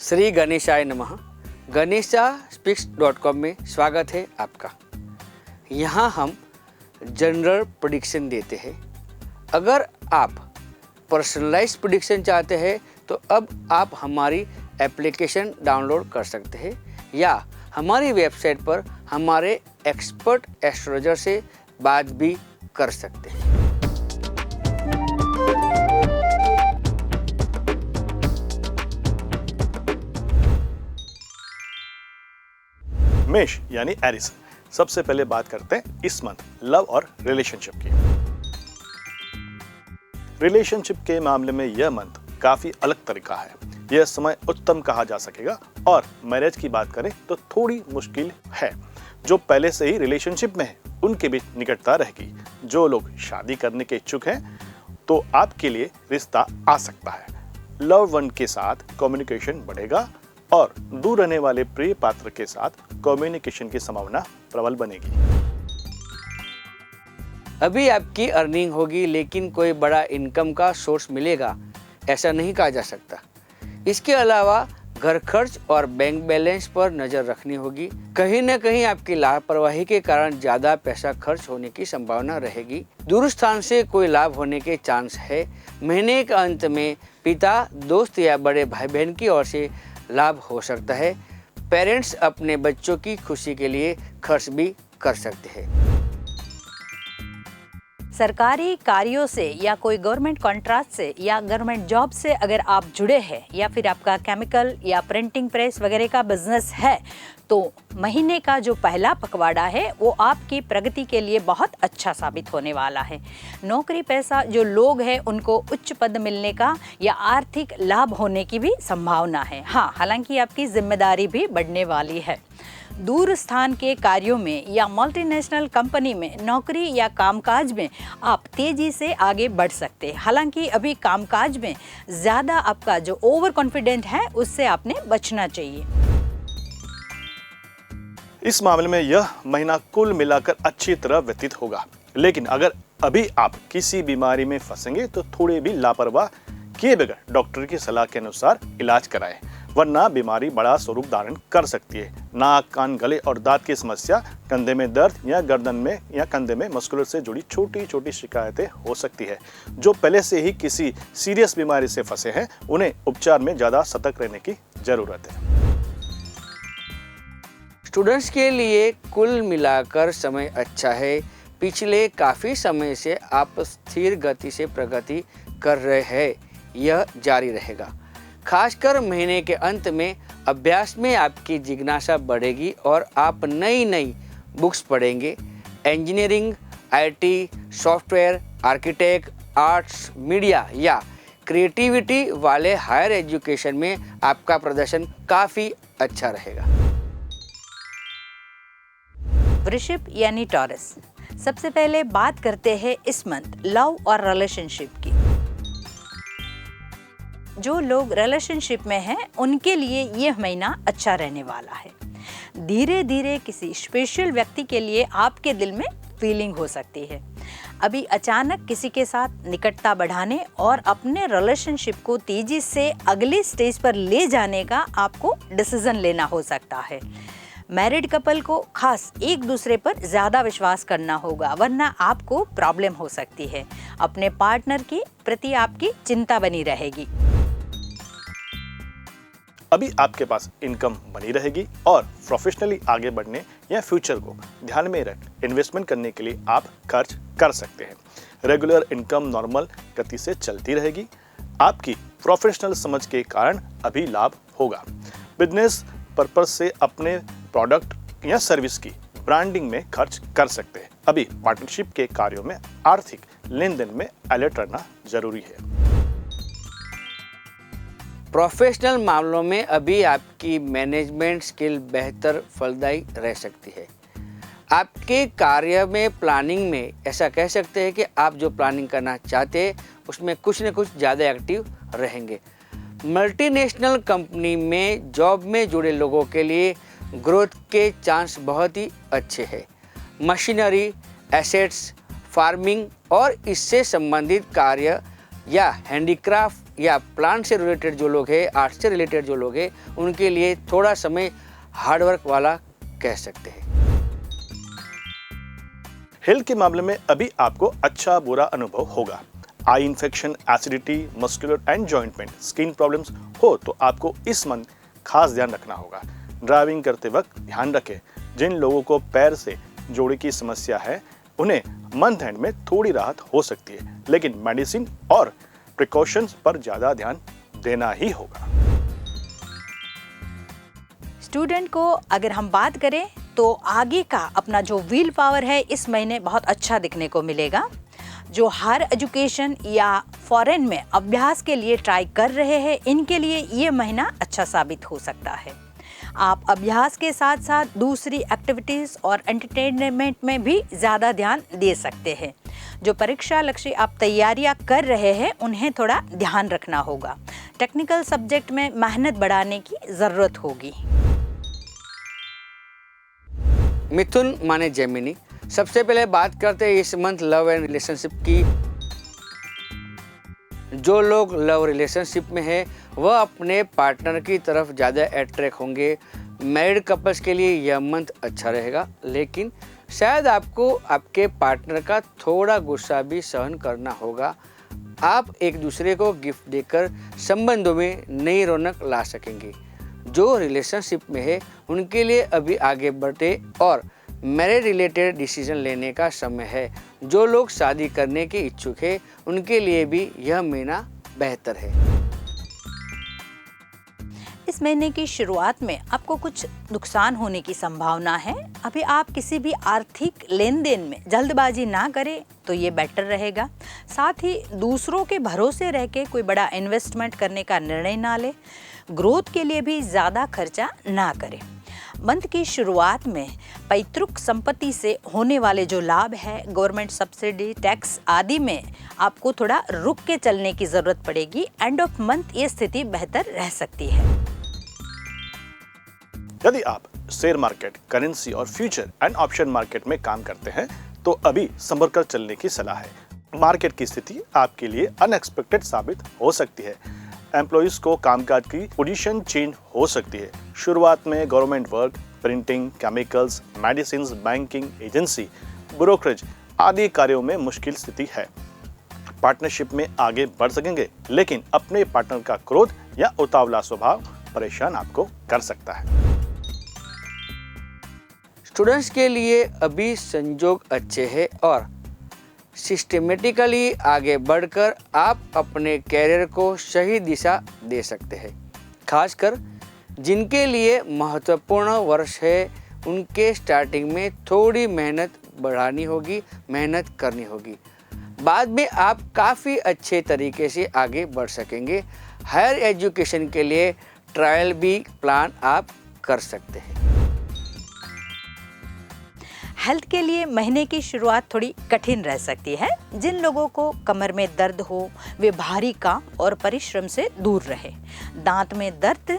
श्री गणेशाय नमः। ganeshaSpeaks.com में स्वागत है आपका। यहाँ हम जनरल प्रेडिक्शन देते हैं। अगर आप पर्सनलाइज प्रेडिक्शन चाहते हैं तो अब आप हमारी एप्लीकेशन डाउनलोड कर सकते हैं या हमारी वेबसाइट पर हमारे एक्सपर्ट एस्ट्रोलॉजर से बात भी कर सकते हैं। मेष यानी एरिस। सबसे पहले बात करते हैं इस मंथ लव और रिलेशनशिप की। रिलेशनशिप के मामले में यह मंथ काफी अलग तरीका है। यह समय उत्तम कहा जा सकेगा और मैरिज की बात करें तो थोड़ी मुश्किल है। जो पहले से ही रिलेशनशिप में है उनके बीच निकटता रहेगी। जो लोग शादी करने के इच्छुक हैं तो आपके लिए रिश्ता आ सकता है। लव वन के साथ कम्युनिकेशन बढ़ेगा और दूर रहने वाले प्रिय पात्र के साथ कम्युनिकेशन की संभावना प्रबल बनेगी। अभी आपकी अर्निंग होगी लेकिन कोई बड़ा इनकम का सोर्स मिलेगा ऐसा नहीं कहा जा सकता। इसके अलावा घर खर्च और बैंक बैलेंस पर नज़र रखनी होगी। कहीं न कहीं आपकी लापरवाही के कारण ज़्यादा पैसा खर्च होने की संभावना रहेगी। दूर स्थान से कोई लाभ होने के चांस है। महीने के अंत में पिता, दोस्त या बड़े भाई बहन की ओर से लाभ हो सकता है। पेरेंट्स अपने बच्चों की खुशी के लिए खर्च भी कर सकते हैं। सरकारी कार्यों से या कोई गवर्नमेंट कॉन्ट्रैक्ट से या गवर्नमेंट जॉब से अगर आप जुड़े हैं या फिर आपका केमिकल या प्रिंटिंग प्रेस वगैरह का बिजनेस है तो महीने का जो पहला पखवाड़ा है वो आपकी प्रगति के लिए बहुत अच्छा साबित होने वाला है। नौकरी पैसा जो लोग हैं उनको उच्च पद मिलने का या आर्थिक लाभ होने की भी संभावना है। हाँ, हालांकि आपकी जिम्मेदारी भी बढ़ने वाली है। दूर स्थान के कार्यों में या मल्टीनेशनल कंपनी में नौकरी या कामकाज में आप तेजी से आगे बढ़ सकते हैं। हालांकि अभी कामकाज में ज़्यादा आपका जो ओवर कॉन्फिडेंट है उससे आपने बचना चाहिए। इस मामले में यह महीना कुल मिलाकर अच्छी तरह व्यतीत होगा, लेकिन अगर अभी आप किसी बीमारी में फंसेंगे तो थोड़े भी लापरवाह किए बगैर डॉक्टर की सलाह के अनुसार इलाज कराएं, वरना बीमारी बड़ा स्वरूप धारण कर सकती है। नाक, कान, गले और दांत की समस्या, कंधे में दर्द या गर्दन में या कंधे में मस्कुलर से जुड़ी छोटी छोटी शिकायतें हो सकती है। जो पहले से ही किसी सीरियस बीमारी से फंसे हैं उन्हें उपचार में ज्यादा सतर्क रहने की जरूरत है। स्टूडेंट्स के लिए कुल मिलाकर समय अच्छा है। पिछले काफ़ी समय से आप स्थिर गति से प्रगति कर रहे हैं, यह जारी रहेगा। खासकर महीने के अंत में अभ्यास में आपकी जिज्ञासा बढ़ेगी और आप नई नई बुक्स पढ़ेंगे। Engineering, IT, software, architect, arts, media या क्रिएटिविटी वाले हायर एजुकेशन में आपका प्रदर्शन काफ़ी अच्छा रहेगा। वृषभ यानी टॉरस। सबसे पहले बात करते हैं इस मंथ लव और रिलेशनशिप की। जो लोग रिलेशनशिप में हैं उनके लिए यह महीना अच्छा रहने वाला है। धीरे धीरे किसी स्पेशल व्यक्ति के लिए आपके दिल में फीलिंग हो सकती है। अभी अचानक किसी के साथ निकटता बढ़ाने और अपने रिलेशनशिप को तेजी से अगले स्टेज पर ले जाने का आपको डिसीजन लेना हो सकता है। मैरिड कपल को खास एक दूसरे पर ज़्यादा विश्वास करना होगा, वरना आपको प्रॉब्लम हो सकती है। अपने पार्टनर के प्रति आपकी चिंता बनी रहेगी। अभी आपके पास इनकम बनी रहेगी और प्रोफेशनली आगे बढ़ने या फ्यूचर को ध्यान में रख इन्वेस्टमेंट करने के लिए आप खर्च कर सकते हैं। रेगुलर इनकम नॉर्मल गति से चलती रहेगी। आपकी प्रोफेशनल समझ के कारण अभी लाभ होगा। बिजनेस पर्पस से अपने प्रोडक्ट या सर्विस की ब्रांडिंग में खर्च कर सकते हैं। अभी पार्टनरशिप के कार्यों में आर्थिक लेन देन में अलर्ट रहना जरूरी है। प्रोफेशनल मामलों में अभी आपकी मैनेजमेंट स्किल बेहतर फलदायी रह सकती है। आपके कार्य में प्लानिंग में ऐसा कह सकते हैं कि आप जो प्लानिंग करना चाहते हैं उसमें कुछ न कुछ ज़्यादा एक्टिव रहेंगे। मल्टीनेशनल कंपनी में जॉब में जुड़े लोगों के लिए ग्रोथ के चांस बहुत ही अच्छे हैं। मशीनरी, एसेट्स, फार्मिंग और इससे संबंधित कार्य या हैंडीक्राफ्ट या प्लान से रिलेटेड जो लोग हैं, आर्ट से रिलेटेड जो लोग हैं, उनके लिए थोड़ा समय हार्डवर्क वाला कह सकते हैं। हेल्थ के मामले में अभी आपको अच्छा बुरा अनुभव होगा। Eye infection, acidity, muscular and joint pain, skin problems हो तो आपको इस मंथ खास ध्यान रखना होगा। ड्राइविंग करते वक्त ध्यान रखें, जिन लोगों को पैर से जोड़ों की समस्या है उन्हें मंथ एंड में थोड़ी राहत हो सकती है, लेकिन मेडिसिन और प्रिकॉशंस पर ज़्यादा ध्यान देना ही होगा। स्टूडेंट को अगर हम बात करें तो आगे का अपना जो व्हील पावर है इस महीने बहुत अच्छा दिखने को मिलेगा। जो हायर एजुकेशन या फॉरेन में अभ्यास के लिए ट्राई कर रहे हैं, इनके लिए ये महीना अच्छा साबित हो सकता है। आप अभ्यास के साथ साथ दूसरी एक्टिविटीज़ और एंटरटेनमेंट में भी ज़्यादा ध्यान दे सकते हैं। जो परीक्षा लक्ष्य आप तैयारियां कर रहे हैं उन्हें थोड़ा ध्यान रखना होगा। टेक्निकल सब्जेक्ट में मेहनत बढ़ाने की ज़रूरत होगी। मिथुन माने जेमिनी, सबसे पहले बात करते हैं इस मंथ लव एंड रिलेशनशिप की। जो लोग लव रिलेशनशिप में है वह अपने पार्टनर की तरफ ज़्यादा अट्रैक्ट होंगे। मैरिड कपल्स के लिए यह मंथ अच्छा रहेगा, लेकिन शायद आपको आपके पार्टनर का थोड़ा गुस्सा भी सहन करना होगा। आप एक दूसरे को गिफ्ट देकर संबंधों में नई रौनक ला सकेंगे। जो रिलेशनशिप में है उनके लिए अभी आगे बढ़े और मैरिज रिलेटेड डिसीजन लेने का समय है। जो लोग शादी करने के इच्छुक है उनके लिए भी यह महीना बेहतर है। इस महीने की शुरुआत में आपको कुछ नुकसान होने की संभावना है। अभी आप किसी भी आर्थिक लेन देन में जल्दबाजी ना करें तो ये बेटर रहेगा। साथ ही दूसरों के भरोसे रह के कोई बड़ा इन्वेस्टमेंट करने का निर्णय ना ले। ग्रोथ के लिए भी ज़्यादा खर्चा ना करें। मंथ की शुरुआत में पैतृक संपत्ति से होने वाले जो लाभ है, गवर्नमेंट सब्सिडी, टैक्स आदि में आपको थोड़ा रुक के चलने की ज़रूरत पड़ेगी। एंड ऑफ मंथ ये स्थिति बेहतर रह सकती है। यदि आप शेयर मार्केट, करेंसी और फ्यूचर एंड ऑप्शन मार्केट में काम करते हैं तो अभी संभल कर चलने की सलाह है। मार्केट की स्थिति आपके लिए अनएक्सपेक्टेड साबित हो सकती है। एम्प्लॉइज को कामकाज की पोजीशन चेंज हो सकती है। शुरुआत में government work, printing, chemicals, medicine, banking, agency, brokerage आदि कार्यों में मुश्किल स्थिति है। पार्टनरशिप में आगे बढ़ सकेंगे, लेकिन अपने पार्टनर का क्रोध या उतावला स्वभाव परेशान आपको कर सकता है। स्टूडेंट्स के लिए अभी संजोग अच्छे हैं और सिस्टमेटिकली आगे बढ़कर आप अपने कैरियर को सही दिशा दे सकते हैं। खासकर जिनके लिए महत्वपूर्ण वर्ष है उनके स्टार्टिंग में थोड़ी मेहनत बढ़ानी होगी, मेहनत करनी होगी। बाद में आप काफ़ी अच्छे तरीके से आगे बढ़ सकेंगे। हायर एजुकेशन के लिए ट्रायल भी प्लान आप कर सकते हैं। हेल्थ के लिए महीने की शुरुआत थोड़ी कठिन रह सकती है। जिन लोगों को कमर में दर्द हो वे भारी काम और परिश्रम से दूर रहे। दांत में दर्द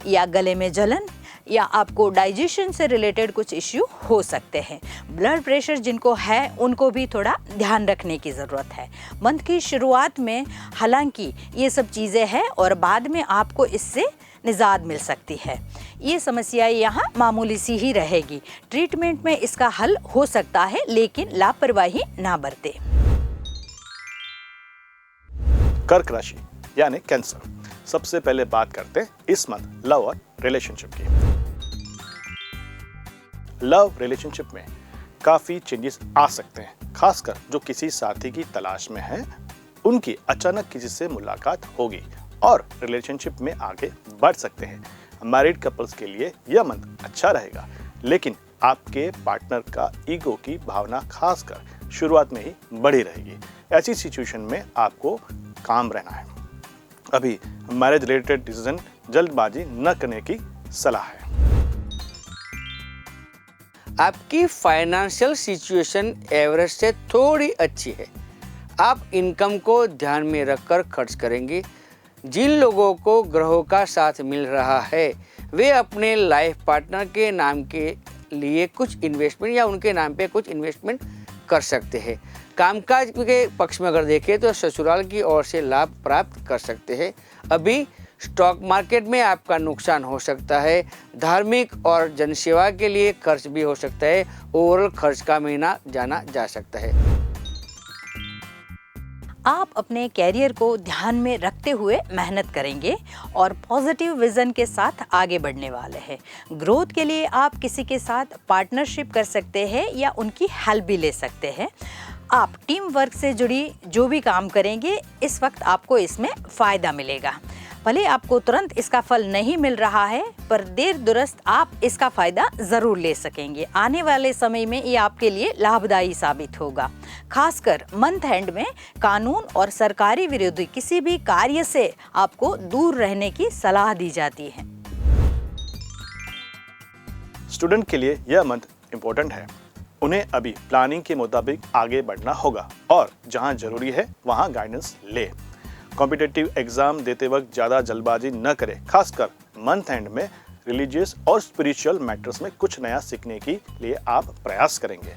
या गले में जलन या आपको डाइजेशन से रिलेटेड कुछ इश्यू हो सकते हैं। ब्लड प्रेशर जिनको है उनको भी थोड़ा ध्यान रखने की ज़रूरत है। मंथ की शुरुआत में हालांकि ये सब चीज़ें हैं और बाद में आपको इससे निजात मिल सकती है। ये समस्या यहाँ मामूली सी ही रहेगी। ट्रीटमेंट में इसका हल हो सकता है, लेकिन लापरवाही ना बरते। कर्क राशि यानी कैंसर। सबसे पहले बात करते हैं इस मंथ लव और रिलेशनशिप की। लव रिलेशनशिप में काफी चेंजेस आ सकते हैं, खासकर जो किसी साथी की तलाश में हैं, उनकी अचानक किसी से मुलाकात होगी और रिलेशनशिप में आगे बढ़ सकते हैं। मैरिड कपल्स के लिए यह मंथ अच्छा रहेगा, लेकिन आपके पार्टनर का ईगो की भावना खासकर शुरुआत में ही बढ़ी रहेगी। ऐसी सिचुएशन में आपको काम रहना है। अभी मैरिज रिलेटेड डिसीजन जल्दबाजी न करने की सलाह है। आपकी फाइनेंशियल सिचुएशन एवरेज से थोड़ी अच्छी है। आप इनकम को ध्यान में रखकर खर्च करेंगे। जिन लोगों को ग्रहों का साथ मिल रहा है वे अपने लाइफ पार्टनर के नाम के लिए कुछ इन्वेस्टमेंट या उनके नाम पे कुछ इन्वेस्टमेंट कर सकते हैं। कामकाज के पक्ष में अगर देखें तो ससुराल की ओर से लाभ प्राप्त कर सकते हैं। अभी स्टॉक मार्केट में आपका नुकसान हो सकता है। धार्मिक और जनसेवा के लिए खर्च भी हो सकता है। ओवरऑल खर्च का महीना जाना जा सकता है। आप अपने कैरियर को ध्यान में रखते हुए मेहनत करेंगे और पॉजिटिव विजन के साथ आगे बढ़ने वाले हैं। ग्रोथ के लिए आप किसी के साथ पार्टनरशिप कर सकते हैं या उनकी हेल्प भी ले सकते हैं। आप टीम वर्क से जुड़ी जो भी काम करेंगे इस वक्त आपको इसमें फ़ायदा मिलेगा। भले आपको तुरंत इसका फल नहीं मिल रहा है, पर देर दुरुस्त आप इसका फ़ायदा ज़रूर ले सकेंगे। आने वाले समय में ये आपके लिए लाभदायी साबित होगा। खासकर मंथ एंड में कानून और सरकारी विरोधी किसी भी कार्य से आपको दूर रहने की सलाह दी जाती है। स्टूडेंट के लिए यह मंथ इम्पोर्टेंट है। उन्हें अभी प्लानिंग के मुताबिक आगे बढ़ना होगा और जहां जरूरी है वहां गाइडेंस ले। कॉम्पिटिटिव एग्जाम देते वक्त ज़्यादा जल्दबाजी न करें। खासकर मंथ एंड में रिलीजियस और स्पिरिचुअल मैटर्स में कुछ नया सीखने के लिए आप प्रयास करेंगे।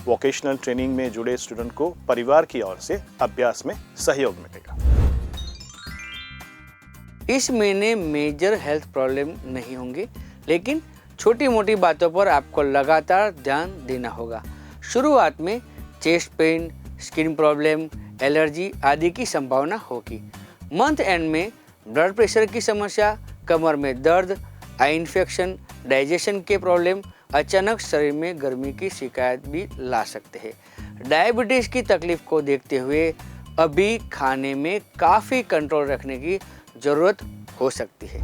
वोकेशनल ट्रेनिंग में जुड़े स्टूडेंट को परिवार की ओर से अभ्यास में सहयोग मिलेगा। इस महीने मेजर हेल्थ प्रॉब्लम नहीं होंगे, लेकिन छोटी मोटी बातों पर आपको लगातार ध्यान देना होगा। शुरुआत में chest pain, skin problem, allergy आदि की संभावना होगी। मंथ एंड में ब्लड प्रेशर की समस्या, कमर में दर्द, आई इन्फेक्शन, डाइजेशन के प्रॉब्लम, अचानक शरीर में गर्मी की शिकायत भी ला सकते हैं। डायबिटीज़ की तकलीफ को देखते हुए अभी खाने में काफ़ी कंट्रोल रखने की ज़रूरत हो सकती है।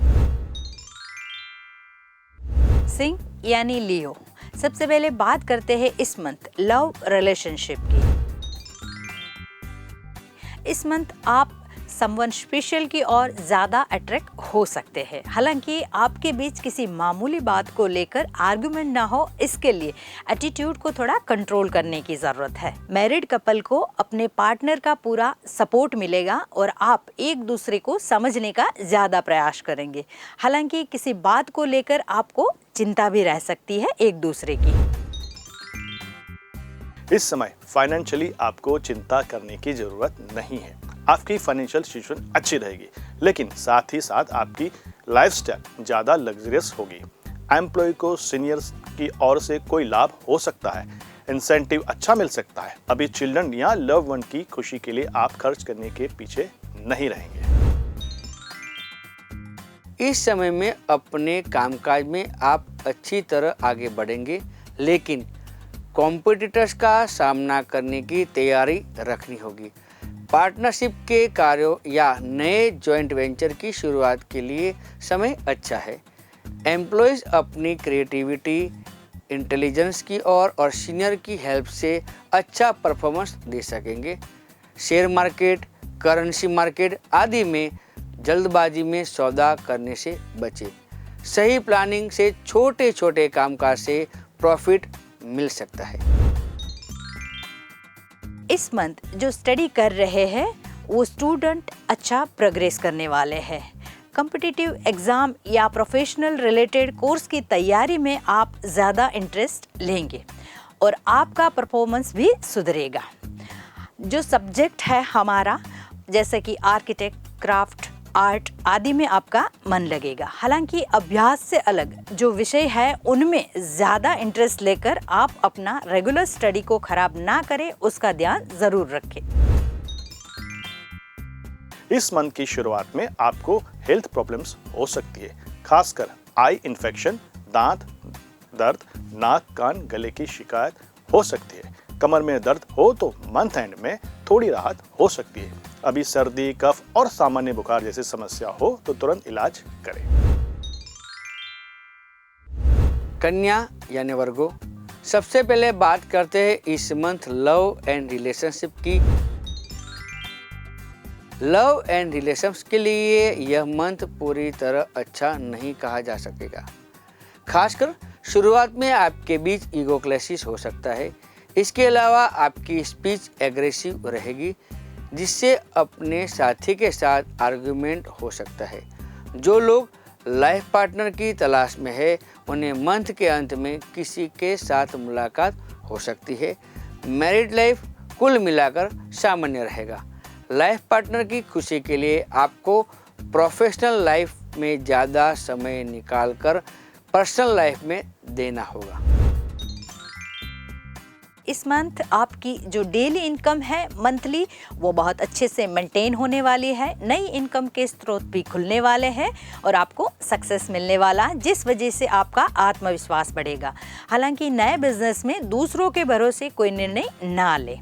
सिंह यानी लियो, सबसे पहले बात करते हैं इस मंथ लव रिलेशनशिप की। इस मंथ आप समवन स्पेशल की ओर ज़्यादा अट्रैक्ट हो सकते हैं। हालांकि आपके बीच किसी मामूली बात को लेकर आर्गुमेंट ना हो, इसके लिए एटीट्यूड को थोड़ा कंट्रोल करने की ज़रूरत है। मैरिड कपल को अपने पार्टनर का पूरा सपोर्ट मिलेगा और आप एक दूसरे को समझने का ज़्यादा प्रयास करेंगे। हालांकि किसी बात को लेकर आपको चिंता भी रह सकती है एक दूसरे की। इस समय फाइनेंशियली आपको चिंता करने की जरूरत नहीं है। आपकी फाइनेंशियल सिचुएशन अच्छी रहेगी, लेकिन साथ ही साथ आपकी लाइफस्टाइल ज़्यादा लग्जरियस होगी। एम्प्लॉय को सीनियर्स की ओर से कोई लाभ हो सकता है, इंसेंटिव अच्छा मिल सकता है। अभी चिल्ड्रन या लव वन की खुशी के लिए आप खर्च करने के पीछे नहीं रहेंगे। इस समय में अपने कामकाज में आप अच्छी तरह आगे बढ़ेंगे, लेकिन कॉम्पिटिटर्स का सामना करने की तैयारी रखनी होगी। पार्टनरशिप के कार्यों या नए जॉइंट वेंचर की शुरुआत के लिए समय अच्छा है। एम्प्लॉयज़ अपनी क्रिएटिविटी, इंटेलिजेंस की और सीनियर की हेल्प से अच्छा परफॉर्मेंस दे सकेंगे। शेयर मार्केट, करेंसी मार्केट आदि में जल्दबाजी में सौदा करने से बचें। सही प्लानिंग से छोटे छोटे कामकाज से प्रॉफिट मिल सकता है। इस मंथ जो स्टडी कर रहे हैं वो स्टूडेंट अच्छा प्रोग्रेस करने वाले हैं। कॉम्पिटिटिव एग्ज़ाम या प्रोफेशनल रिलेटेड कोर्स की तैयारी में आप ज़्यादा इंटरेस्ट लेंगे और आपका परफॉर्मेंस भी सुधरेगा। जो सब्जेक्ट है हमारा, जैसे कि आर्किटेक्ट, क्राफ्ट, आर्ट आदि में आपका मन लगेगा। हालांकि अभ्यास से अलग जो विषय है उनमें ज़्यादा इंटरेस्ट लेकर आप अपना रेगुलर स्टडी को खराब ना करें, उसका ध्यान ज़रूर रखें। इस मंथ की शुरुआत में आपको हेल्थ प्रॉब्लम्स हो सकती है, खासकर आई इन्फेक्शन, दांत दर्द, नाक, कान, गले की शिकायत हो सकती है। कमर में दर्द हो तो मंथ एंड में थोड़ी राहत हो सकती है। अभी सर्दी, कफ और सामान्य बुखार जैसी समस्या हो तो तुरंत इलाज करें। कन्या यानी वर्गो, सबसे पहले बात करते हैं इस मंथ लव एंड रिलेशनशिप की। लव एंड रिलेशंस के लिए यह मंथ पूरी तरह अच्छा नहीं कहा जा सकेगा। खासकर शुरुआत में आपके बीच ईगो क्लैशेस हो सकता है। इसके अलावा आपकी स्पीच एग्रेसिव रहेगी, जिससे अपने साथी के साथ आर्गुमेंट हो सकता है। जो लोग लाइफ पार्टनर की तलाश में है उन्हें मंथ के अंत में किसी के साथ मुलाकात हो सकती है। मैरिड लाइफ कुल मिलाकर सामान्य रहेगा। लाइफ पार्टनर की खुशी के लिए आपको प्रोफेशनल लाइफ में ज़्यादा समय निकालकर पर्सनल लाइफ में देना होगा। इस मंथ आपकी जो डेली इनकम है मंथली, वो बहुत अच्छे से मेंटेन होने वाली है। नई इनकम के स्रोत भी खुलने वाले हैं और आपको सक्सेस मिलने वाला है, जिस वजह से आपका आत्मविश्वास बढ़ेगा। हालांकि नए बिजनेस में दूसरों के भरोसे कोई निर्णय ना लें।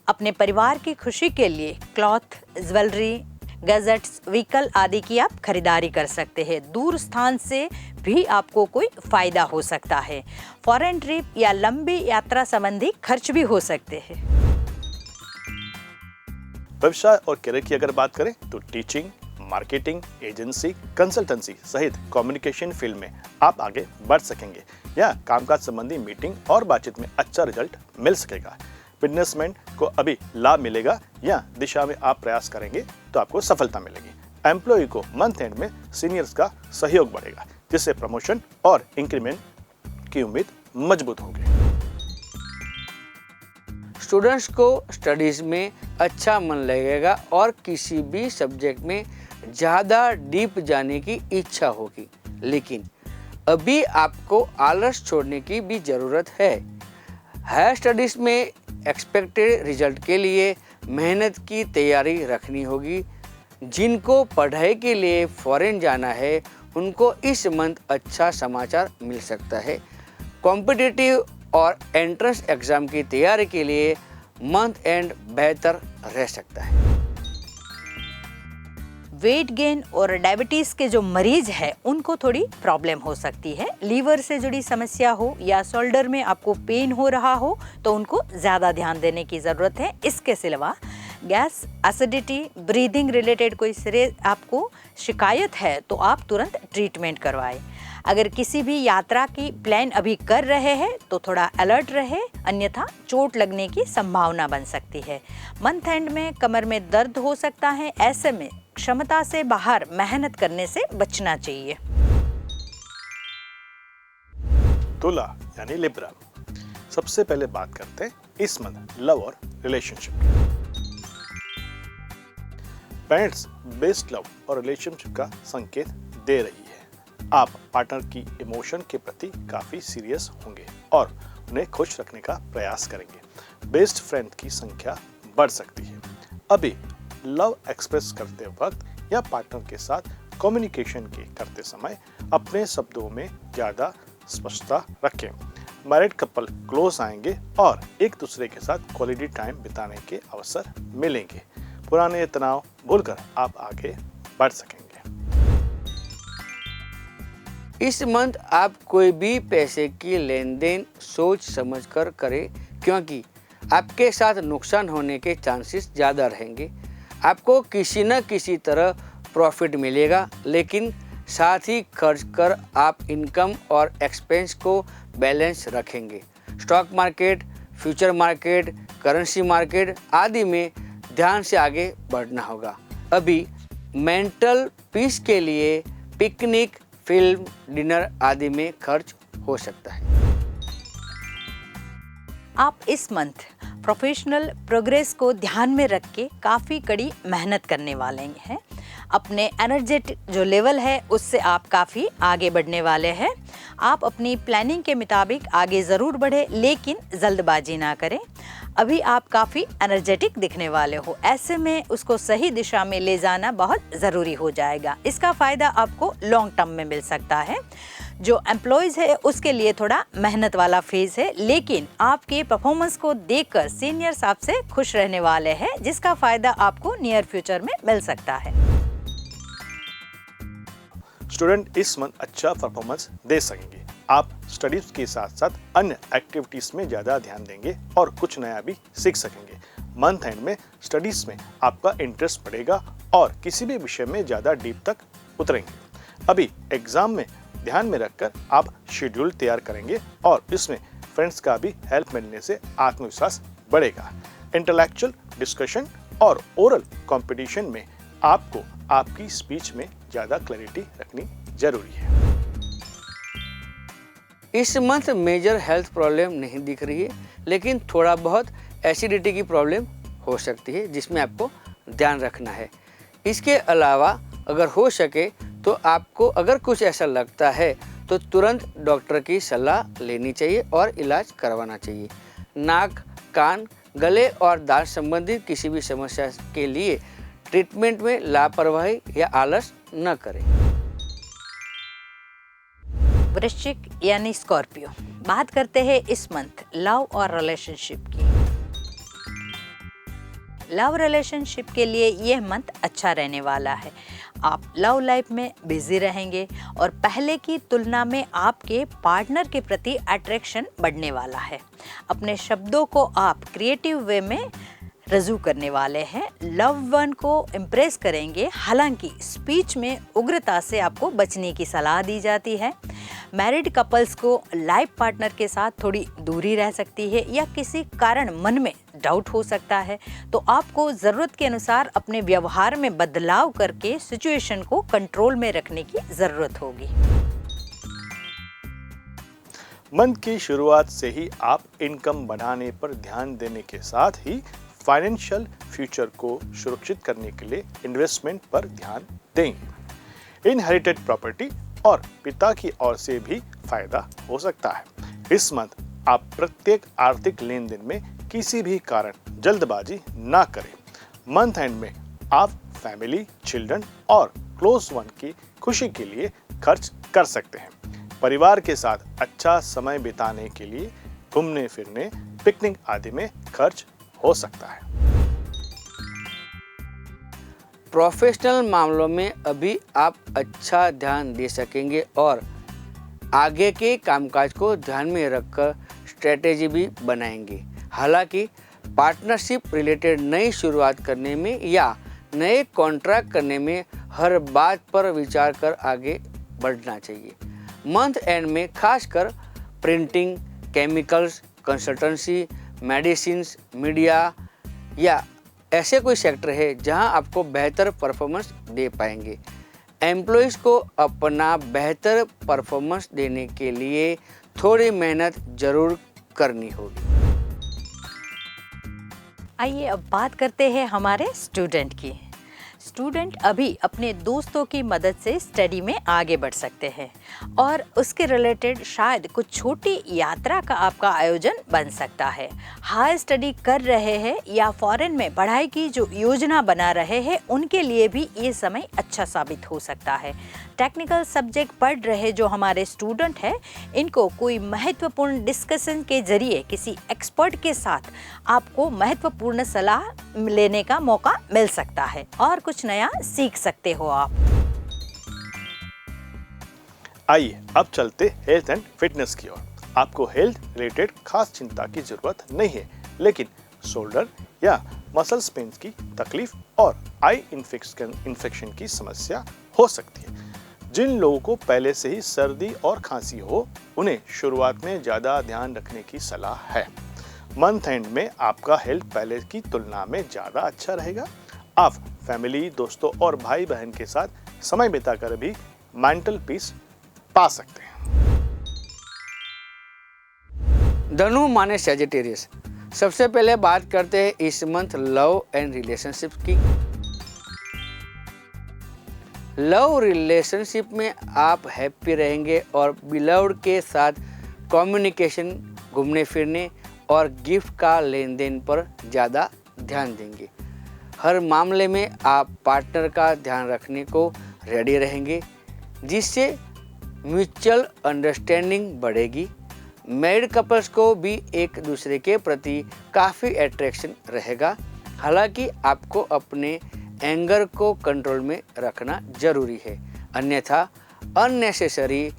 अपने परिवार की खुशी के लिए क्लॉथ, ज्वेलरी, गैजेट्स, व्हीकल आदि की आप खरीदारी कर सकते हैं। दूर स्थान से भी आपको कोई फायदा हो सकता है। फॉरेन ट्रिप या लंबी यात्रा संबंधी खर्च भी हो सकते हैं। व्यवसाय और करियर की अगर बात करें तो टीचिंग, मार्केटिंग, एजेंसी, कंसल्टेंसी सहित कम्युनिकेशन फील्ड में आप आगे बढ़ सकेंगे या कामकाज संबंधी मीटिंग और बातचीत में अच्छा रिजल्ट मिल सकेगा। बिजनेसमैन को अभी लाभ मिलेगा या दिशा में आप प्रयास करेंगे तो आपको सफलता मिलेगी। एम्प्लॉय को मंथ एंड में सीनियर्स का सहयोग बढ़ेगा, जिससे प्रमोशन और इंक्रीमेंट की उम्मीद मजबूत होगी। स्टूडेंट्स को स्टडीज में अच्छा मन लगेगा और किसी भी सब्जेक्ट में ज़्यादा डीप जाने की इच्छा होगी, लेकिन अभी आपको आलस छोड़ने की भी ज़रूरत है। हायर स्टडीज़ में एक्सपेक्टेड रिजल्ट के लिए मेहनत की तैयारी रखनी होगी। जिनको पढ़ाई के लिए फॉरेन जाना है उनको इस मंथ अच्छा समाचार मिल सकता है। कॉम्पिटिटिव और एंट्रेंस एग्ज़ाम की तैयारी के लिए मंथ एंड बेहतर रह सकता है। वेट गेन और डायबिटीज़ के जो मरीज हैं उनको थोड़ी प्रॉब्लम हो सकती है। लीवर से जुड़ी समस्या हो या शोल्डर में आपको पेन हो रहा हो तो उनको ज़्यादा ध्यान देने की ज़रूरत है। इसके सिवा गैस, एसिडिटी, ब्रीदिंग रिलेटेड कोई सिरे आपको शिकायत है तो आप तुरंत ट्रीटमेंट करवाएं। अगर किसी भी यात्रा की प्लान अभी कर रहे हैं तो थोड़ा अलर्ट रहे, अन्यथा चोट लगने की संभावना बन सकती है। मंथ एंड में कमर में दर्द हो सकता है, ऐसे में क्षमता से बाहर मेहनत करने से बचना चाहिए। तुला यानी लिब्रा, सबसे पहले बात करते हैं इस मंथ लव और रिलेशनशिप। पेरेंट्स बेस्ट लव और रिलेशनशिप का संकेत दे रही है। आप पार्टनर की इमोशन के प्रति काफी सीरियस होंगे और उन्हें खुश रखने का प्रयास करेंगे। बेस्ट फ्रेंड की संख्या बढ़ सकती है। अभी लव एक्सप्रेस करते वक्त या पार्टनर के साथ कम्युनिकेशन करते समय अपने शब्दों में ज़्यादा स्पष्टता रखें। मैरिड कपल क्लोज आएंगे और एक दूसरे के साथ क्वालिटी टाइम बिताने के अवसर मिलेंगे। पुराने तनाव भूलकर आप आगे बढ़ सकेंगे। इस मंथ आप कोई भी पैसे की लेन देन सोच समझकर करें, क्योंकि आपके साथ नुकसान होने के चांसेस ज़्यादा रहेंगे। आपको किसी न किसी तरह प्रॉफिट मिलेगा, लेकिन साथ ही खर्च कर आप इनकम और एक्सपेंस को बैलेंस रखेंगे। Stock market, future market, currency market आदि में ध्यान से आगे बढ़ना होगा। अभी मेंटल पीस के लिए पिकनिक, फिल्म, डिनर आदि में खर्च हो सकता है। आप इस मंथ प्रोफेशनल प्रोग्रेस को ध्यान में रख के काफ़ी कड़ी मेहनत करने वाले हैं। अपने एनर्जेटिक जो लेवल है उससे आप काफ़ी आगे बढ़ने वाले हैं। आप अपनी प्लानिंग के मुताबिक आगे ज़रूर बढ़े, लेकिन जल्दबाजी ना करें। अभी आप काफ़ी एनर्जेटिक दिखने वाले हो, ऐसे में उसको सही दिशा में ले जाना बहुत ज़रूरी हो जाएगा। इसका फ़ायदा आपको लॉन्ग टर्म में मिल सकता है। जो एम्प्लॉयज़ है उसके लिए थोड़ा मेहनत वाला फेज़ है, लेकिन आपके परफॉर्मेंस को देखकर सीनियर्स आपसे खुश रहने वाले हैं, जिसका फ़ायदा आपको नियर फ्यूचर में मिल सकता है। स्टूडेंट इस मंथ अच्छा परफॉर्मेंस दे सकेंगे। आप स्टडीज के साथ साथ अन्य एक्टिविटीज में ज़्यादा ध्यान देंगे और कुछ नया भी सीख सकेंगे। मंथ एंड में स्टडीज में आपका इंटरेस्ट बढ़ेगा और किसी भी विषय में ज़्यादा डीप तक उतरेंगे। अभी एग्जाम में ध्यान में रखकर आप शेड्यूल तैयार करेंगे और इसमें फ्रेंड्स का भी हेल्प मिलने से आत्मविश्वास बढ़ेगा। इंटेलेक्चुअल डिस्कशन और ओरल कंपटीशन में आपको आपकी स्पीच में ज़्यादा क्लैरिटी रखनी जरूरी है। इस मंथ मेजर हेल्थ प्रॉब्लम नहीं दिख रही है, लेकिन थोड़ा बहुत एसिडिटी की प्रॉब्लम हो सकती है, जिसमें आपको ध्यान रखना है। इसके अलावा अगर हो सके तो आपको अगर कुछ ऐसा लगता है तो तुरंत डॉक्टर की सलाह लेनी चाहिए और इलाज करवाना चाहिए। नाक, कान, गले और दांत संबंधित किसी भी समस्या के लिए ट्रीटमेंट में लापरवाही या आलस न करें। वृश्चिक यानी स्कॉर्पियो, बात करते हैं इस मंथ लव और रिलेशनशिप की। लव रिलेशनशिप के लिए यह मंथ अच्छा रहने वाला है। आप लव लाइफ में बिजी रहेंगे और पहले की तुलना में आपके पार्टनर के प्रति अट्रैक्शन बढ़ने वाला है। अपने शब्दों को आप क्रिएटिव वे में रजू करने वाले हैं, लव वन को इम्प्रेस करेंगे। हालांकि स्पीच में उग्रता से आपको बचने की सलाह दी जाती है। मैरिड कपल्स को लाइफ पार्टनर के साथ थोड़ी दूरी रह सकती है या किसी कारण मन में डाउट हो सकता है, तो आपको ज़रूरत के अनुसार अपने व्यवहार में बदलाव करके सिचुएशन को कंट्रोल में रखने की ज़रूरत होगी। मंथ की शुरुआत से ही आप इनकम बढ़ाने पर ध्यान देने के साथ ही फाइनेंशियल फ्यूचर को सुरक्षित करने के लिए इन्वेस्टमेंट पर ध्यान देंगे। इनहेरिटेड प्रॉपर्टी और पिता की ओर से भी फायदा हो सकता है। इस मंथ आप प्रत्येक आर्थिक लेन देन में किसी भी कारण जल्दबाजी ना करें। मंथ एंड में आप फैमिली, चिल्ड्रन और क्लोज वन की खुशी के लिए खर्च कर सकते हैं। परिवार के साथ अच्छा समय बिताने के लिए घूमने फिरने, पिकनिक आदि में खर्च हो सकता है। प्रोफेशनल मामलों में अभी आप अच्छा ध्यान दे सकेंगे और आगे के कामकाज को ध्यान में रखकर स्ट्रेटेजी भी बनाएंगे। हालांकि पार्टनरशिप रिलेटेड नई शुरुआत करने में या नए कॉन्ट्रैक्ट करने में हर बात पर विचार कर आगे बढ़ना चाहिए। मंथ एंड में खासकर printing, chemicals, consultancy, medicines, media या ऐसे कोई सेक्टर है जहां आपको बेहतर परफॉर्मेंस दे पाएंगे। एम्प्लॉइज़ को अपना बेहतर परफॉर्मेंस देने के लिए थोड़ी मेहनत जरूर करनी होगी। आइए अब बात करते हैं हमारे स्टूडेंट की। स्टूडेंट अभी अपने दोस्तों की मदद से स्टडी में आगे बढ़ सकते हैं और उसके रिलेटेड शायद कुछ छोटी यात्रा का आपका आयोजन बन सकता है। हाई स्टडी कर रहे हैं या फॉरेन में पढ़ाई की जो योजना बना रहे हैं, उनके लिए भी ये समय अच्छा साबित हो सकता है। टेक्निकल सब्जेक्ट पढ़ रहे जो हमारे स्टूडेंट हैं, इनको कोई महत्वपूर्ण डिस्कशन के जरिए किसी एक्सपर्ट के साथ आपको महत्वपूर्ण सलाह लेने का मौका मिल सकता है और कुछ नया सीख सकते हो आप। आइए अब चलते हेल्थ एंड फिटनेस की ओर। आपको हेल्थ रिलेटेड खास चिंता की जरूरत नहीं है, लेकिन शोल्डर या मसल्स पेन की तकलीफ और आई इन्फेक्शन की समस्या हो सकती है। जिन लोगों को पहले से ही सर्दी और खांसी हो, उन्हें शुरुआत में ज़्यादा ध्यान रखने की सलाह है। मंथ एंड में आपका हेल्थ पहले की तुलना में ज़्यादा अच्छा रहेगा। आप फैमिली, दोस्तों और भाई बहन के साथ समय बिताकर भी मेंटल पीस पा सकते हैं। धनु माने सैजिटेरियस। सबसे पहले बात करते हैं इस मंथ लव एंड रिलेशनशिप की। लव रिलेशनशिप में आप हैप्पी रहेंगे और बिलव्ड के साथ कम्युनिकेशन, घूमने फिरने और गिफ्ट का लेन देन पर ज़्यादा ध्यान देंगे। हर मामले में आप पार्टनर का ध्यान रखने को रेडी रहेंगे, जिससे म्यूचुअल अंडरस्टैंडिंग बढ़ेगी। मैरिड कपल्स को भी एक दूसरे के प्रति काफ़ी अट्रैक्शन रहेगा। हालांकि आपको अपने एंगर को कंट्रोल में रखना जरूरी है, अन्यथा अननेसेसरी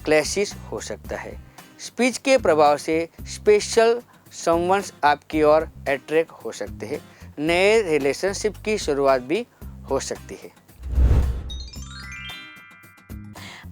क्लैशेस हो सकता है। स्पीच के प्रभाव से स्पेशल समवंस आपकी ओर अट्रैक्ट हो सकते हैं। नए रिलेशनशिप की शुरुआत भी हो सकती है।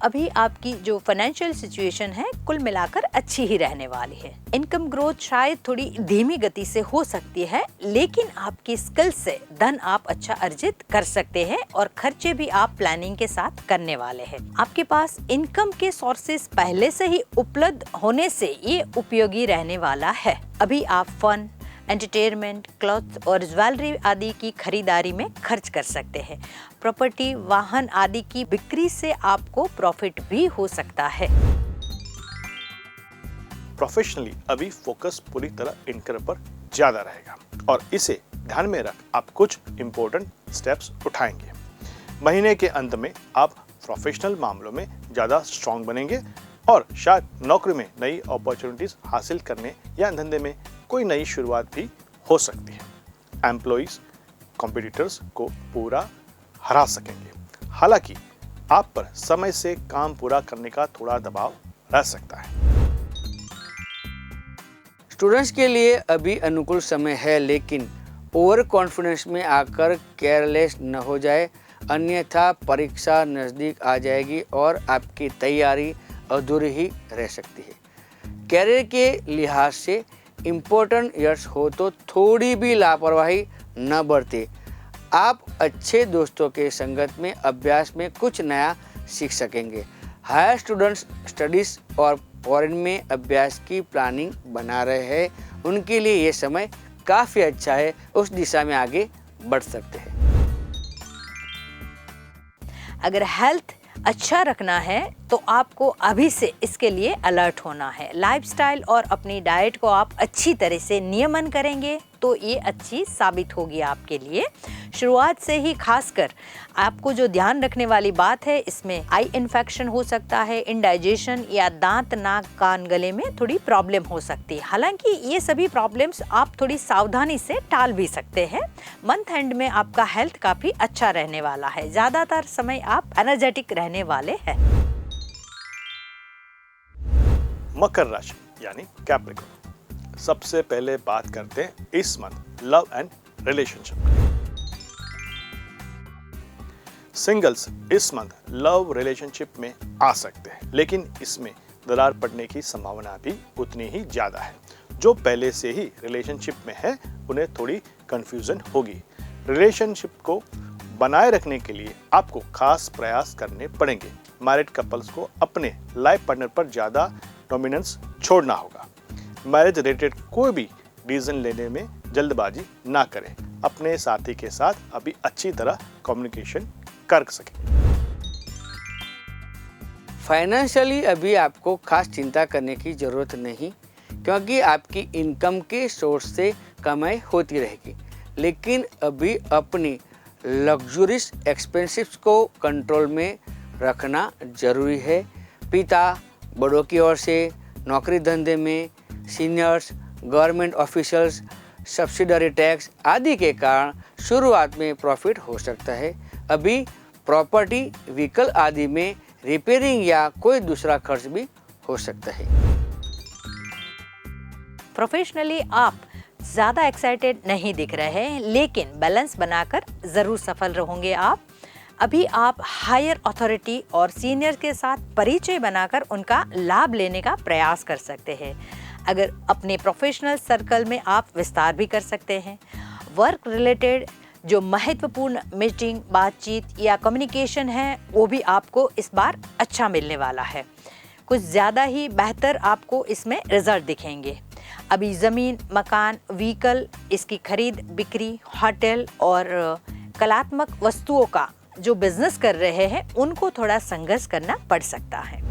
अभी आपकी जो फाइनेंशियल सिचुएशन है कुल मिलाकर अच्छी ही रहने वाली है। इनकम ग्रोथ शायद थोड़ी धीमी गति से हो सकती है, लेकिन आपकी स्किल से धन आप अच्छा अर्जित कर सकते हैं और खर्चे भी आप प्लानिंग के साथ करने वाले हैं। आपके पास इनकम के सोर्सेस पहले से ही उपलब्ध होने से ये उपयोगी रहने वाला है। अभी आप फन, एंटरटेनमेंट, क्लॉथ्स और ज्वेलरी आदि की खरीदारी में खर्च कर सकते हैं। प्रॉपर्टी, वाहन आदि की बिक्री से आपको प्रॉफिट भी हो सकता है। प्रोफेशनली अभी फोकस पूरी तरह इनकम पर ज्यादा रहेगा और इसे ध्यान में रख आप कुछ इंपॉर्टेंट स्टेप्स उठाएंगे। महीने के अंत में आप प्रोफेशनल मामलों में ज्यादा स्ट्रांग बनेंगे और शायद नौकरी में नई अपॉर्चुनिटीज हासिल करने या धंधे में कोई नई शुरुआत भी हो सकती है। एम्प्लॉइज कॉम्पिटिटर्स को पूरा हरा सकेंगे। हालांकि आप पर समय से काम पूरा करने का थोड़ा दबाव रह सकता है। स्टूडेंट्स के लिए अभी अनुकूल समय है, लेकिन ओवर कॉन्फिडेंस में आकर केयरलेस न हो जाए, अन्यथा परीक्षा नज़दीक आ जाएगी और आपकी तैयारी अधूरी ही रह सकती है। कैरियर के लिहाज से इम्पोर्टेंट ईयर्स हो तो थोड़ी भी लापरवाही न बरते। आप अच्छे दोस्तों के संगत में अभ्यास में कुछ नया सीख सकेंगे। हायर स्टूडेंट्स स्टडीज़ और फॉरेन में अभ्यास की प्लानिंग बना रहे हैं, उनके लिए ये समय काफ़ी अच्छा है, उस दिशा में आगे बढ़ सकते हैं। अगर हेल्थ अच्छा रखना है तो आपको अभी से इसके लिए अलर्ट होना है। लाइफस्टाइल और अपनी डाइट को आप अच्छी तरह से नियमन करेंगे तो ये अच्छी साबित होगी आपके लिए। शुरुआत से ही खासकर आपको जो ध्यान रखने वाली बात है, इसमें आई इन्फेक्शन हो सकता है, इंडाइजेशन या दांत, नाक, कान, गले में थोड़ी प्रॉब्लम हो सकती है। हालांकि ये सभी प्रॉब्लम्स आप थोड़ी सावधानी से टाल भी सकते हैं। मंथ एंड में आपका हेल्थ काफ़ी अच्छा रहने वाला है। ज़्यादातर समय आप एनर्जेटिक रहने वाले हैं। मकर राशि यानी कैप्रिकॉर्न। सबसे पहले बात करते हैं इस month love and relationship. Singles इस मंथ लव रिलेशनशिप में आ सकते हैं, लेकिन इसमें दरार पड़ने की संभावना भी उतनी ही ज्यादा है। जो पहले से ही रिलेशनशिप में है उन्हें थोड़ी कंफ्यूजन होगी। रिलेशनशिप को बनाए रखने के लिए आपको खास प्रयास करने पड़ेंगे। मैरिड कपल्स को अपने लाइफ पार्टनर पर ज्यादा डोमिनेंस छोड़ना होगा। मैरिज रिलेटेड कोई भी डिसीजन लेने में जल्दबाजी ना करें। अपने साथी के साथ अभी अच्छी तरह कम्युनिकेशन कर सकें। फाइनेंशियली अभी आपको खास चिंता करने की ज़रूरत नहीं, क्योंकि आपकी इनकम के सोर्स से कमाई होती रहेगी। लेकिन अभी अपनी लग्जरियस एक्सपेंसेस को कंट्रोल में रखना जरूरी है। पिता, बड़ों की ओर से, नौकरी धंधे में, seniors, government officials, subsidiary tax आदि के कारण शुरुआत में प्रॉफिट हो सकता है। अभी प्रॉपर्टी, व्हीकल आदि में रिपेयरिंग या कोई दूसरा खर्च भी हो सकता है। प्रोफेशनली आप ज़्यादा एक्साइटेड नहीं दिख रहे हैं, लेकिन बैलेंस बनाकर ज़रूर सफल रहोगे आप। अभी आप हायर अथॉरिटी और सीनियर के साथ परिचय बनाकर उनका लाभ लेने का प्रयास कर सकते हैं। अगर अपने प्रोफेशनल सर्कल में आप विस्तार भी कर सकते हैं। वर्क रिलेटेड जो महत्वपूर्ण मीटिंग, बातचीत या कम्युनिकेशन है, वो भी आपको इस बार अच्छा मिलने वाला है। कुछ ज़्यादा ही बेहतर आपको इसमें रिजल्ट दिखेंगे। अभी ज़मीन, मकान, व्हीकल, इसकी खरीद बिक्री, होटल और कलात्मक वस्तुओं का जो बिजनेस कर रहे हैं उनको थोड़ा संघर्ष करना पड़ सकता है।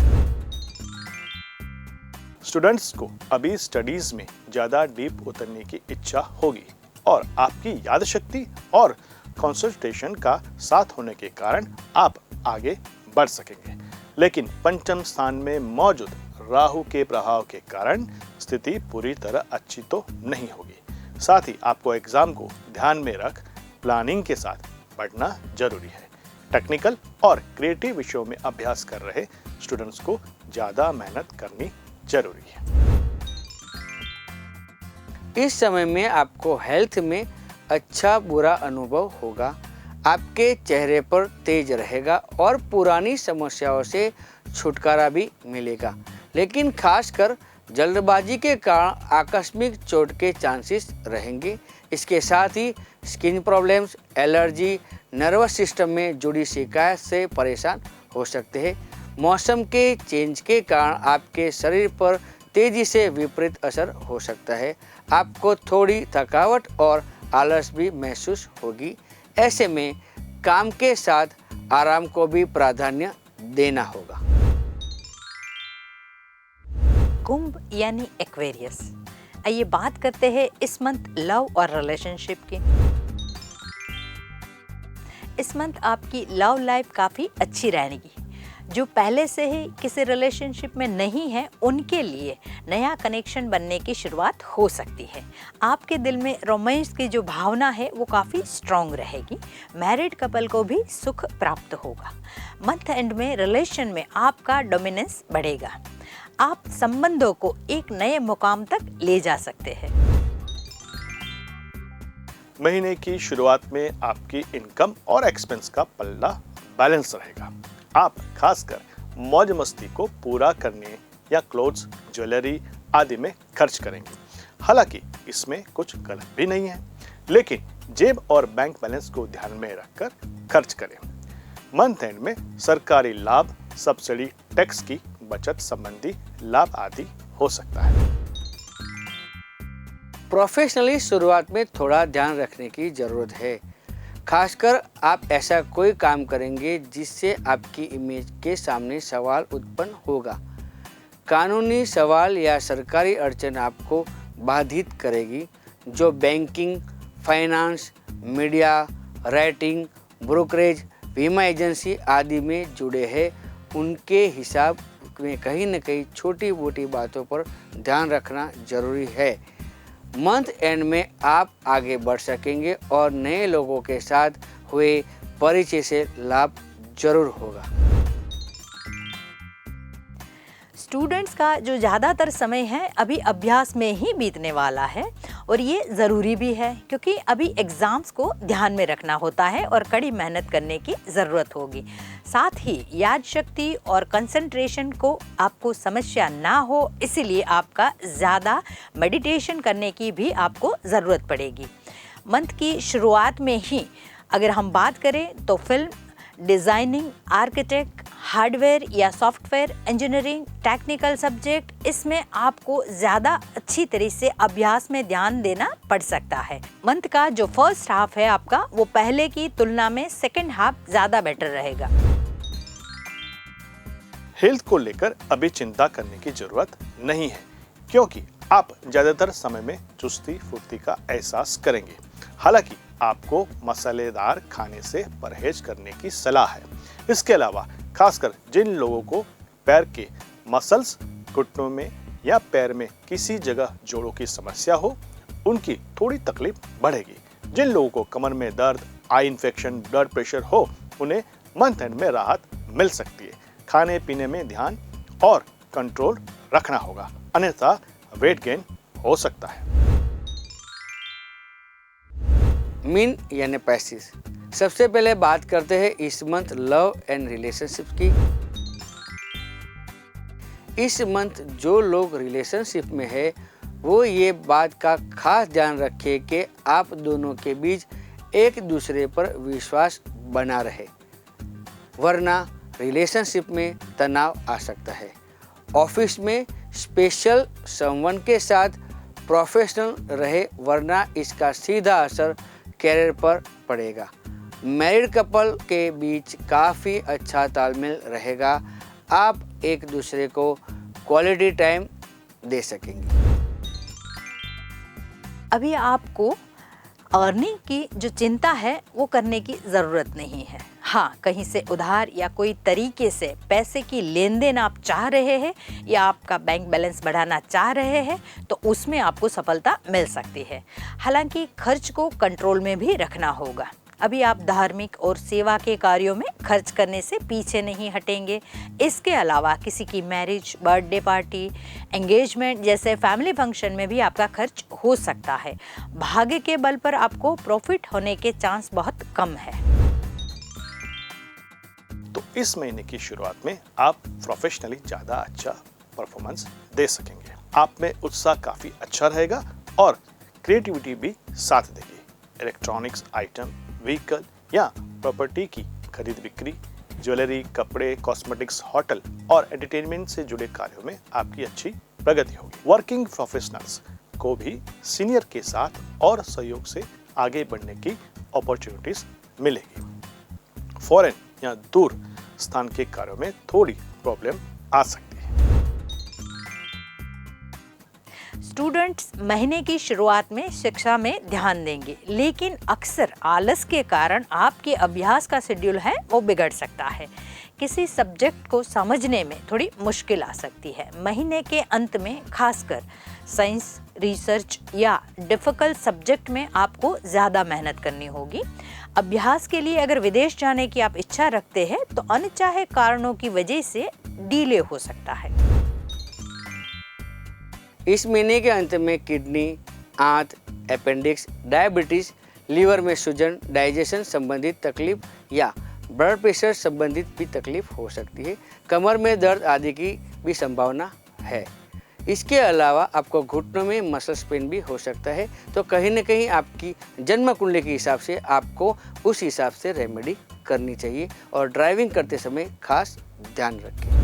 स्टूडेंट्स को अभी स्टडीज में ज्यादा डीप उतरने की इच्छा होगी और आपकी याद शक्ति और कंसंट्रेशन का साथ होने के कारण आप आगे बढ़ सकेंगे। लेकिन पंचम स्थान में मौजूद राहु के प्रभाव के कारण स्थिति पूरी तरह अच्छी तो नहीं होगी। साथ ही आपको एग्जाम को ध्यान में रख प्लानिंग के साथ बढ़ना जरूरी है। टेक्निकल और क्रिएटिव विषयों में अभ्यास कर रहे स्टूडेंट्स को ज्यादा मेहनत करनी जरूरी है। इस समय में आपको हेल्थ में अच्छा बुरा अनुभव होगा। आपके चेहरे पर तेज रहेगा और पुरानी समस्याओं से छुटकारा भी मिलेगा। लेकिन खासकर जल्दबाजी के कारण आकस्मिक चोट के चांसेस रहेंगे। इसके साथ ही skin problems, allergy, nervous system में जुड़ी शिकायत से परेशान हो सकते हैं। मौसम के चेंज के कारण आपके शरीर पर तेजी से विपरीत असर हो सकता है। आपको थोड़ी थकावट और आलस भी महसूस होगी। ऐसे में काम के साथ आराम को भी प्राधान्य देना होगा। कुंभ यानी एक्वेरियस। आइए बात करते हैं इस मंथ लव और रिलेशनशिप की। इस मंथ आपकी लव लाइफ काफ़ी अच्छी रहेगी। जो पहले से ही किसी रिलेशनशिप में नहीं है उनके लिए नया कनेक्शन बनने की शुरुआत हो सकती है। आपके दिल में रोमांस की जो भावना है वो काफ़ी स्ट्रॉन्ग रहेगी। मैरिड कपल को भी सुख प्राप्त होगा। मंथ एंड में रिलेशन में आपका डोमिनेंस बढ़ेगा। आप संबंधों को एक नए मुकाम तक ले जा सकते हैं। महीने की शुरुआत में आपकी इनकम और एक्सपेंस का पल्ला बैलेंस रहेगा। आप खासकर मौज मस्ती को पूरा करने या क्लोथ्स, ज्वेलरी आदि में खर्च करेंगे। हालांकि इसमें कुछ गलत भी नहीं है, लेकिन जेब और बैंक बैलेंस को ध्यान में रखकर खर्च करें। मंथ एंड में सरकारी लाभ, सब्सिडी, टैक्स की बचत संबंधी लाभ आदि हो सकता है। प्रोफेशनली शुरुआत में थोड़ा ध्यान रखने की ज़रूरत है। खासकर आप ऐसा कोई काम करेंगे जिससे आपकी इमेज के सामने सवाल उत्पन्न होगा। कानूनी सवाल या सरकारी अड़चन आपको बाधित करेगी। जो banking, finance, media, writing, brokerage, बीमा एजेंसी आदि में जुड़े हैं, उनके हिसाब में कहीं न कहीं छोटी मोटी बातों पर ध्यान रखना जरूरी है। मंथ एंड में आप आगे बढ़ सकेंगे और नए लोगों के साथ हुए परिचय से लाभ जरूर होगा। स्टूडेंट्स का जो ज़्यादातर समय है अभी अभ्यास में ही बीतने वाला है और ये ज़रूरी भी है क्योंकि अभी एग्ज़ाम्स को ध्यान में रखना होता है और कड़ी मेहनत करने की ज़रूरत होगी। साथ ही याद शक्ति और कंसंट्रेशन को आपको समस्या ना हो, इसीलिए आपका ज़्यादा मेडिटेशन करने की भी आपको ज़रूरत पड़ेगी। मंथ की शुरुआत में ही अगर हम बात करें तो फिल्म, डिज़ाइनिंग, आर्किटेक्ट, हार्डवेयर या सॉफ्टवेयर इंजीनियरिंग, टेक्निकल सब्जेक्ट, इसमें आपको ज़्यादा अच्छी तरह से अभ्यास में ध्यान देना पड़ सकता है। मंथ का जो फर्स्ट हाफ है आपका वो पहले की तुलना में सेकंड हाफ ज़्यादा बेटर रहेगा। हेल्थ को लेकर अभी चिंता करने की जरूरत नहीं है क्योंकि आप ज्यादातर समय में चुस्ती फुर्ती का एहसास करेंगे। हालांकि आपको मसालेदार खाने से परहेज करने की सलाह है। इसके अलावा खासकर जिन लोगों को पैर के मसल्स, घुटनों में या पैर में किसी जगह जोड़ों की समस्या हो, उनकी थोड़ी तकलीफ बढ़ेगी। जिन लोगों को कमर में दर्द, आई इन्फेक्शन, ब्लड प्रेशर हो, उन्हें मंथ एंड में राहत मिल सकती है। खाने पीने में ध्यान और कंट्रोल रखना होगा, अन्यथा वेट गेन हो सकता है। मीन यानी पैसिस। सबसे पहले बात करते हैं इस मंथ लव एंड रिलेशनशिप की। इस मंथ जो लोग रिलेशनशिप में है वो ये बात का खास ध्यान रखें कि आप दोनों के बीच एक दूसरे पर विश्वास बना रहे, वरना रिलेशनशिप में तनाव आ सकता है। ऑफिस में स्पेशल समवन के साथ प्रोफेशनल रहे, वरना इसका सीधा असर कैरियर पर पड़ेगा। मैरिड कपल के बीच काफ़ी अच्छा तालमेल रहेगा। आप एक दूसरे को क्वालिटी टाइम दे सकेंगे। अभी आपको अर्निंग की जो चिंता है वो करने की ज़रूरत नहीं है। हाँ, कहीं से उधार या कोई तरीके से पैसे की लेन देन आप चाह रहे हैं या आपका बैंक बैलेंस बढ़ाना चाह रहे हैं तो उसमें आपको सफलता मिल सकती है। हालांकि खर्च को कंट्रोल में भी रखना होगा। अभी आप धार्मिक और सेवा के कार्यों में खर्च करने से पीछे नहीं हटेंगे। इसके अलावा किसी की मैरिज, बर्थडे पार्टी, एंगेजमेंट जैसे फैमिली फंक्शन में भी आपका खर्च हो सकता है। भाग्य के बल पर आपको प्रॉफिट होने के चांस बहुत कम है। तो इस महीने की शुरुआत में आप प्रोफेशनली ज़्यादा अच्छा परफॉर्मेंस दे सकेंगे। आप में उत्साह काफ़ी अच्छा रहेगा और क्रिएटिविटी भी साथ देगी। इलेक्ट्रॉनिक्स आइटम, व्हीकल या प्रॉपर्टी की खरीद बिक्री, ज्वेलरी, कपड़े, कॉस्मेटिक्स, होटल और एंटरटेनमेंट से जुड़े कार्यों में आपकी अच्छी प्रगति होगी। वर्किंग प्रोफेशनल्स को भी सीनियर के साथ और सहयोग से आगे बढ़ने की अपॉर्चुनिटीज मिलेगी। फॉरेन या दूर स्थान के कार्यों में थोड़ी प्रॉब्लम आ सकती है। स्टूडेंट्स महीने की शुरुआत में शिक्षा में ध्यान देंगे, लेकिन अक्सर आलस के कारण आपके अभ्यास का शेड्यूल है वो बिगड़ सकता है। किसी सब्जेक्ट को समझने में थोड़ी मुश्किल आ सकती है। महीने के अंत में खासकर साइंस, रिसर्च या डिफ़िकल्ट सब्जेक्ट में आपको ज़्यादा मेहनत करनी होगी। अभ्यास के लिए अगर विदेश जाने की आप इच्छा रखते हैं तो अनचाहे कारणों की वजह से डिले हो सकता है। इस महीने के अंत में किडनी, आंत, अपेंडिक्स, डायबिटीज, लीवर में सूजन, डाइजेशन संबंधित तकलीफ या ब्लड प्रेशर संबंधित भी तकलीफ हो सकती है। कमर में दर्द आदि की भी संभावना है। इसके अलावा आपको घुटनों में मसल्स पेन भी हो सकता है। तो कहीं न कहीं आपकी जन्म कुंडली के हिसाब से आपको उस हिसाब से रेमेडी करनी चाहिए और ड्राइविंग करते समय खास ध्यान रखें।